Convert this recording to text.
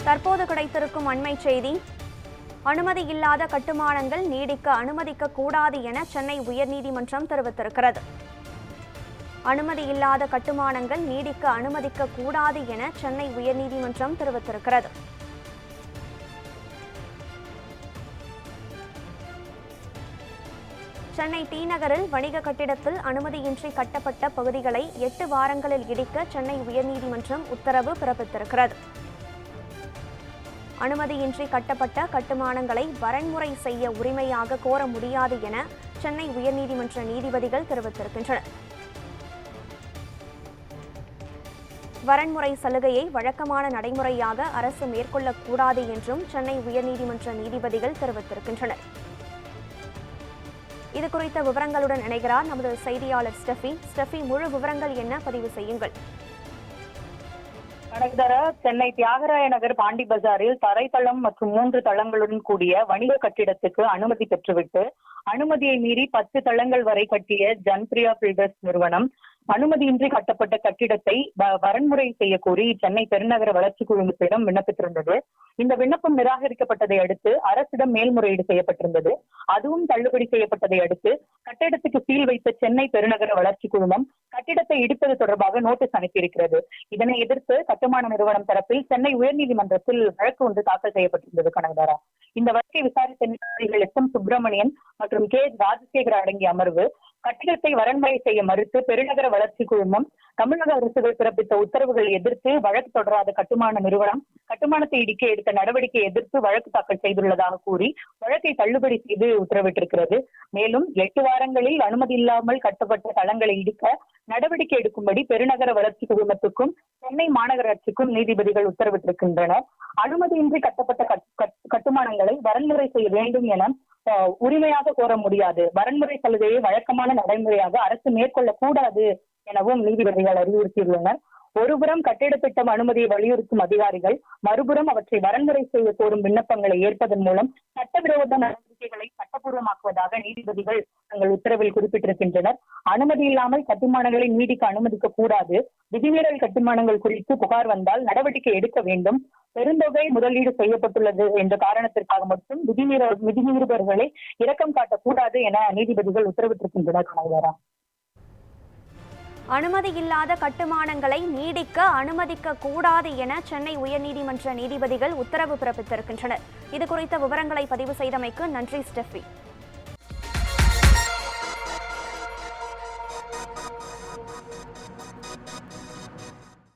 தற்போது கிடைத்திருக்கும் அண்மை செய்தி. அனுமதி இல்லாத கட்டுமானங்கள் நீடிக்க அனுமதிக்க கூடாது என சென்னை உயர்நீதிமன்றம் தெரிவித்திருக்கிறது. அனுமதி இல்லாத கட்டுமானங்கள் நீடிக்க அனுமதிக்க கூடாது என சென்னை உயர்நீதிமன்றம் தெரிவித்திருக்கிறது. சென்னை டி நகரில் வணிக கட்டிடத்தில் அனுமதியின்றி கட்டப்பட்ட பகுதிகளை 8 வாரங்களில் இடிக்க சென்னை உயர்நீதிமன்றம் உத்தரவு பிறப்பித்திருக்கிறது. அனுமதியின்றி கட்டப்பட்ட கட்டுமானங்களை வரன்முறை செய்ய உரிமையாக கோர முடியாது என சென்னை உயர்நீதிமன்ற நீதிபதிகள் தெரிவித்திருக்கின்றனர். வரன்முறை சலுகையை வழக்கமான நடைமுறையாக அரசு மேற்கொள்ளக்கூடாது என்றும் சென்னை உயர்நீதிமன்ற நீதிபதிகள் தெரிவித்திருக்கின்றனர். இதுகுறித்த விவரங்களுடன் இணைகிறார் நமது செய்தியாளர் ஸ்டெஃபி. முழு விவரங்கள் என்ன, பதிவு செய்யுங்கள். சென்னை தியாகராய நகர் பாண்டி பஜாரில் தரைத்தளம் மற்றும் 3 தளங்களுடன் கூடிய வணிக கட்டிடத்துக்கு அனுமதி பெற்றுவிட்டு அனுமதியை மீறி 10 தளங்கள் வரை கட்டிய ஜன்பிரியா பில்டர்ஸ் நிறுவனம் அனுமதியின்றி கட்டப்பட்ட கட்டிடத்தை வரன்முறை செய்ய கோரி சென்னை பெருநகர வளர்ச்சி குழுமத்திடம் விண்ணப்பித்திருந்தது. இந்த விண்ணப்பம் நிராகரிக்கப்பட்டதை அடுத்து அரசிடம் மேல்முறையீடு செய்யப்பட்டிருந்தது. அதுவும் தள்ளுபடி செய்யப்பட்டதை அடுத்து கட்டிடத்துக்கு சீல் வைத்த சென்னை பெருநகர வளர்ச்சி குழுமம் கட்டிடத்தை இடிப்பது தொடர்பாக நோட்டீஸ் அனுப்பியிருக்கிறது. இதனை எதிர்த்து கட்டுமான நிறுவனம் தரப்பில் சென்னை உயர்நீதிமன்றத்தில் வழக்கு ஒன்று தாக்கல் செய்யப்பட்டிருந்தது. கனகதாரா, இந்த வழக்கை விசாரித்த நீதிபதிகள் எஸ். எம். சுப்பிரமணியன் மற்றும் கே. ராஜசேகர் அடங்கிய அமர்வு கட்டிடத்தை வரன்முறை செய்ய மறுத்து பெருநகர வளர்ச்சி குழுமம் தமிழக அரசுகள் பிறப்பித்த உத்தரவுகளை எதிர்த்து வழக்கு தொடராத கட்டுமான நிறுவனம் கட்டுமானத்தை இடிக்க எடுத்த நடவடிக்கையை எதிர்த்து வழக்கு தாக்கல் செய்துள்ளதாக கூறி வழக்கை தள்ளுபடி செய்து உத்தரவிட்டிருக்கிறது. மேலும் 8 வாரங்களில் அனுமதி இல்லாமல் கட்டப்பட்ட தளங்களை இடிக்க நடவடிக்கை எடுக்கும்படி பெருநகர வளர்ச்சி குழுமத்துக்கும் சென்னை மாநகராட்சிக்கும் நீதிபதிகள் உத்தரவிட்டிருக்கின்றனர். அனுமதியின்றி கட்டப்பட்ட கட்டுமானங்களை வரன்முறை செய்ய வேண்டும் என உரிமையாக கோர முடியாது. வரன்முறை சலுகையை வழக்கமான நடைமுறையாக அரசு மேற்கொள்ளக்கூடாது எனவும் நீதிபதிகள் அறிவுறுத்தியுள்ளனர். ஒருபுறம் கட்டிட திட்டம் அனுமதியை வலியுறுத்தும் அதிகாரிகள், மறுபுறம் அவற்றை வரன்முறை செய்ய கோரும் விண்ணப்பங்களை ஏற்பதன் மூலம் சட்டவிரோத நடவடிக்கைகளை சட்டப்பூர்வமாக்குவதாக நீதிபதிகள் தங்கள் உத்தரவில் குறிப்பிட்டிருக்கின்றனர். அனுமதி இல்லாமல் கட்டுமானங்களை நீடிக்க அனுமதிக்க கூடாது. விதிமீறல் கட்டுமானங்கள் குறித்து புகார் வந்தால் நடவடிக்கை எடுக்க வேண்டும். பெருந்தொகை முதலீடு செய்யப்பட்டுள்ளது என்ற காரணத்திற்காக மட்டும் விதிமீறுபவர்களை இரக்கம் காட்டக்கூடாது என நீதிபதிகள் உத்தரவிட்டிருக்கின்றனர். கனகதாரா, அனுமதி இல்லாத கட்டுமானங்களை நீடிக்க அனுமதிக்க கூடாது என சென்னை உயர்நீதிமன்ற நீதிபதிகள் உத்தரவு பிறப்பித்திருக்கின்றனர். இதுகுறித்த விவரங்களை பதிவு செய்தமைக்கு நன்றி ஸ்டெஃபி.